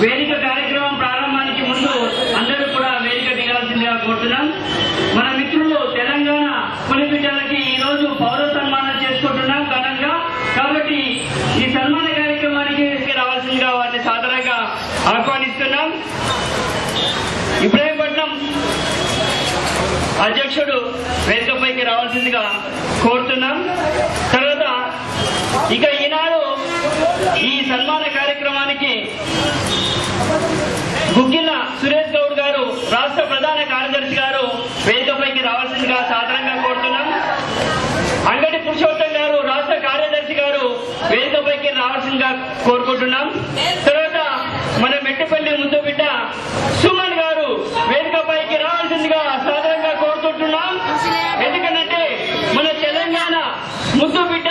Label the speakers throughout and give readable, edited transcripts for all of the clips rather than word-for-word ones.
Speaker 1: వేదిక కార్యక్రమం ప్రారంభానికి ముందు అందరూ కూడా వేదిక దిగాల్సిందిగా కోరుతున్నాం. మన మిత్రులు తెలంగాణ పులిబిడ్డలకి ఈ రోజు పౌర సన్మానం చేసుకుంటున్నాం ఘనంగా. కాబట్టి ఈ సన్మాన కార్యక్రమానికి రావాల్సిందిగా వారిని సాధారణంగా ఆహ్వానిస్తున్నాం. ఇబ్రాహీంపట్నం అధ్యక్షుడు వేదికపైకి రావాల్సిందిగా కోరుతున్నాం. తర్వాత ఇక ఈనాడు ఈ సన్మాన కార్యక్రమానికి గుగ్గిల సురేష్ గౌడ్ గారు రాష్ట్ర ప్రధాన కార్యదర్శి గారు వేదికపైకి రావాల్సిందిగా సాధారణంగా కోరుతున్నాం. అంగడి పురుషోత్తం గారు రాష్ట్ర కార్యదర్శి గారు వేదికపైకి రావాల్సిందిగా కోరుకుంటున్నాం. తర్వాత మన మెట్టిపల్లి ముద్దు బిడ్డ సుమన్ గారు వేదికపైకి రావాల్సిందిగా సాధారణంగా కోరుకుంటున్నాం. ఎందుకంటే మన తెలంగాణ ముద్దు బిడ్డ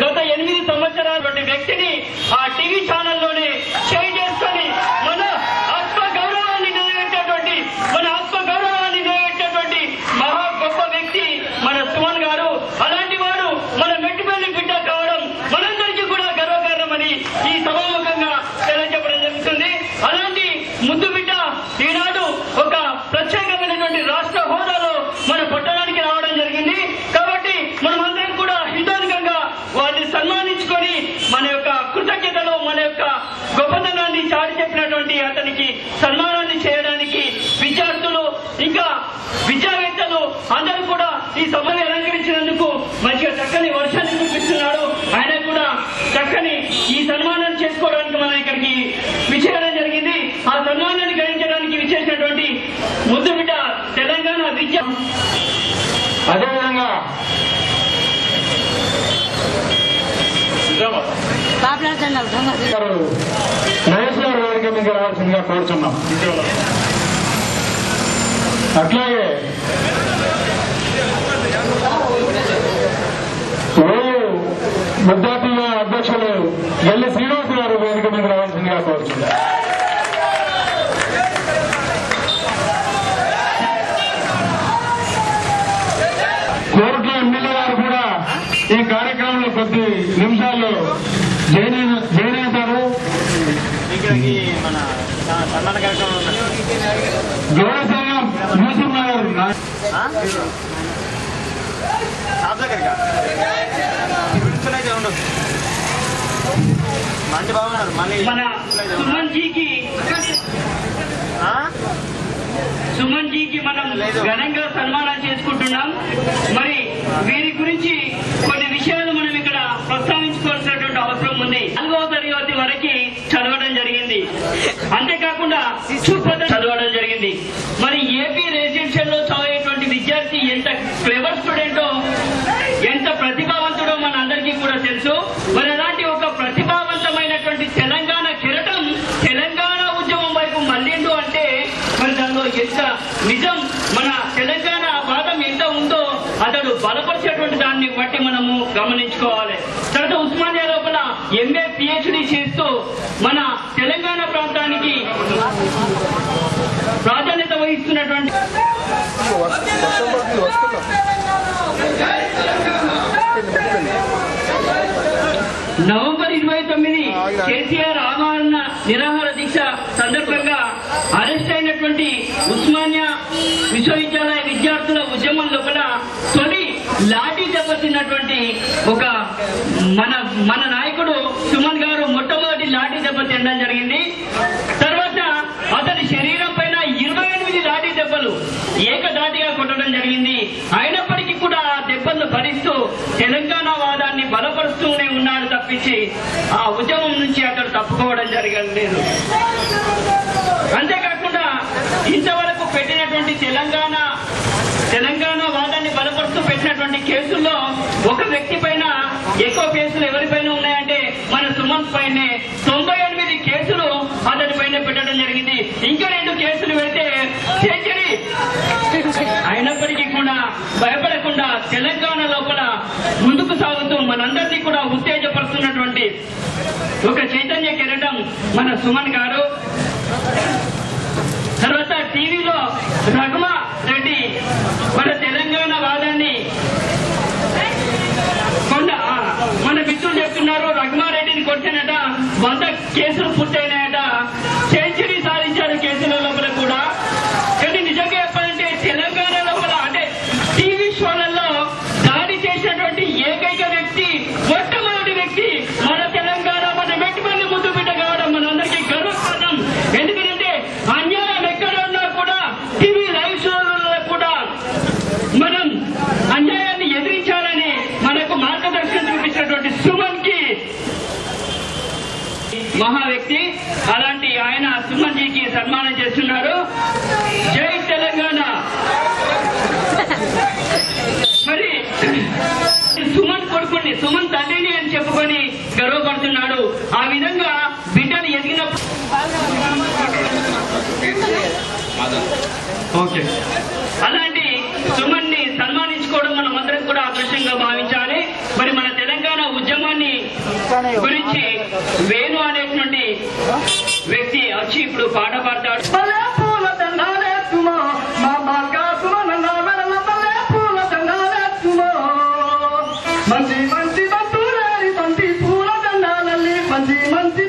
Speaker 1: గత 8 సంవత్సరాల వ్యక్తిని ఆ టీవీ ఛానల్లోనే షేర్ చేసుకొని మన ఆత్మ గౌరవాన్ని నిలబెట్టేటువంటి మహా గొప్ప వ్యక్తి మన సుమన్ గారు. అలాంటి వారు మన మెట్టిపల్లి బిడ్డ కావడం మనందరికీ కూడా గర్వకారణమని ఈ సభాముఖంగా తెలియజెప్పడం జరుగుతుంది. అలాంటి ముద్దు బిడ్డ ఈనాడు ఒక ప్రత్యేకమైనటువంటి రాష్ట్ర హోదాలో మన పట్టణానికి రావడం జరిగింది. కాబట్టి మనమందరం కూడా హితోధికంగా వారిని సన్మానించుకొని మన యొక్క కృతజ్ఞతలో మన యొక్క గొప్పతనాన్ని చాటి చెప్పినటువంటి అతనికి సన్మానాన్ని చేయడానికి విద్యార్థులు ఇంకా విద్యావేత్తలు అందరూ కూడా ఈ సభని అలంకరించినందుకు మంచిగా చక్కని వర్షాన్ని కురిపిస్తున్నాడు. ఆయన కూడా చక్కని ఈ సన్మానాన్ని చేసుకోవడానికి మనం ఇక్కడికి విచ్చేయడం జరిగింది. ఆ సన్మానాన్ని గ్రహించడానికి విచ్చేసినటువంటి ముద్దు బిడ్డ తెలంగాణ విద్య
Speaker 2: అదేవిధంగా మహేష్ గారు వేదిక మీద రావాల్సిందిగా కోరుతున్నాం. అట్లాగే విద్యార్థుల అధ్యక్షులు ఎల్లి శ్రీనివాస్ గారు వేదిక మీద రావాల్సిందిగా కోరుతున్నాం. కోర్టు ఎమ్మెల్యే గారు కూడా ఈ కార్యక్రమంలో కొద్ది నిమిషాల్లో జాయిన్ అవుతారు. గౌరవసంగం యూసుఫ్ నగర్
Speaker 1: మన సుమన్ జీకి మనం ఘనంగా సన్మానం చేసుకుంటున్నాం. మరి వీరి గురించి కొన్ని విషయాలు మనం ఇక్కడ ప్రస్తావించుకోవాల్సినటువంటి అవసరం ఉంది. 4వ తరగతి వరకు చదవడం జరిగింది. అంతేకాకుండా చదవడం జరిగింది. మరి ఏపీ రెసిడెన్షియల్ లో చదివేటువంటి విద్యార్థి ఎంత క్లెవర్ స్టూడెంటో ఎంత ప్రతిభావంతుడో మన అందరికీ కూడా తెలుసు. మరి అలాంటి ఒక ప్రతిభావంతమైనటువంటి తెలంగాణ కిరటం తెలంగాణ ఉద్యమం వైపు మళ్ళిండు అంటే మరి దానిలో ఎంత నిజం మన తెలంగాణ వాదం ఎంత ఉందో అతడు బలపరిచేటువంటి దాన్ని బట్టి మనము గమనించుకోవాలి. తర్వాత ఉస్మానియా లోపల MA PhD చేస్తూ మన తెలంగాణ ప్రాంతానికి ప్రాధాన్యత వహిస్తున్నటువంటి నవంబర్ 29 కేసీఆర్ ఆమరణ నిరాహార దీక్ష సందర్భంగా అరెస్ట్ అయినటువంటి ఉస్మానియా విశ్వవిద్యాలయ విద్యార్థుల ఉద్యమం లోపల తొలి లాఠీ దెబ్బతిన్నటువంటి ఒక మన నాయకుడు సుమన్ గారు మొట్టమొదటి లాఠీ దెబ్బ తినడం జరిగింది. తర్వాత అతని శరీరం పైన 28 లాఠీ దెబ్బలు ఏకధాటిగా కొట్టడం జరిగింది. అయినప్పటికీ కూడా ఆ దెబ్బలను భరిస్తూ తెలంగాణ వాదాన్ని బలపరుస్తూనే ఉన్నాడు తప్పించి ఆ ఉద్యమం నుంచి అతడు తప్పుకోవడం జరగలేదు. అంతేకాకుండా ఇంతవరకు పెట్టినటువంటి తెలంగాణ వాదాన్ని బలపరుస్తూ పెట్టినటువంటి కేసుల్లో ఒక వ్యక్తి పైన ఎక్కువ కేసులు ఎవరిపైన ఉన్నాయంటే మన సుమంత్ పైనే 98 కేసులు అతని పైన పెట్టడం జరిగింది. ఇంకా 2 కేసులు పెడితే సెంచరీ. అయినప్పటికీ కూడా భయపడకుండా తెలంగాణ లోపల ముందుకు సాగుతూ మనందరినీ కూడా ఉత్తేజపరుస్తున్నటువంటి ఒక చైతన్య కిరీటం మన సుమన్ గారు. తర్వాత టీవీలో రఘుమా రెడ్డి మన తెలంగాణ వాదాన్ని మన మిత్రులు చెప్తున్నారు. రఘుమారెడ్డిని కొట్టానట 100 కేసులు పూర్తయినాయట, సెంచరీ సాధించారు కేసుల లోపల కూడా. కానీ నిజంగా చెప్పాలంటే తెలంగాణ లోపల అంటే టీవీ షోలలో దాడి చేసినటువంటి ఏకైక వ్యక్తి, మొట్టమొదటి వ్యక్తి మన తెలంగాణ మన మెట్టుపల్లి ముద్దు బిడ్డ కావడం మనందరికీ గర్వకారణం. ఎందుకంటే అన్యాయం ఎక్కడ ఉన్నా కూడా టీవీ లైవ్ షోలలో కూడా మనం అన్యాయాన్ని ఎదిరించాలని మనకు మార్గదర్శనం చూపించినటువంటి సుమన్ కి మహా వ్యక్తి. అలాంటి ఆయన సుమన్ జీకి సన్మానం చేస్తున్నారు. జై తెలంగాణ. మరి సుమన్ కొడుకుని సుమన్ తండ్రిని అని చెప్పుకొని గర్వపడుతున్నాడు. ఆ విధంగా బిడ్డలు ఎదిగినప్పుడు అలాంటి సుమన్ ని సన్మానించుకోవడం మనం అందరం కూడా అదృష్టంగా భావించాలి. మరి మన తెలంగాణ ఉద్యమాన్ని గురించి వేణు అనేటువంటి వ్యక్తి వచ్చి ఇప్పుడు పాట పాడతాడు.
Speaker 3: మంచి మంచి బంతులేని బంతి పూల దండాలల్లి మంచి మంచి